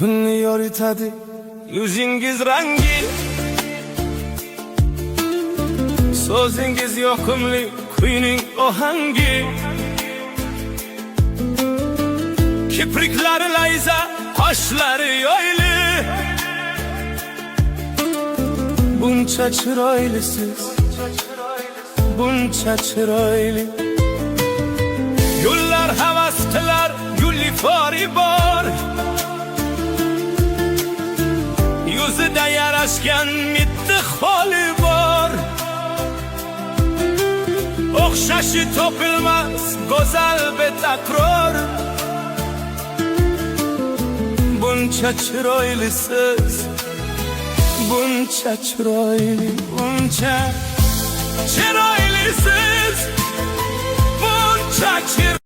Tunni yoritadi yüzingiz rangin, so'zingiz yoqimli, kuyning ohangi. Kipriklari layza, qoshlari yoyli, buncha chiroylisiz, buncha chiroyli. Gullar havas qilar, gulifori bor, yuzida yarashgan mitti xoli bor. O'xshashi topilmas go'zal betakror, buncha chiroylisiz, buncha chiroyli, buncha chiroylisiz, buncha chiroyli.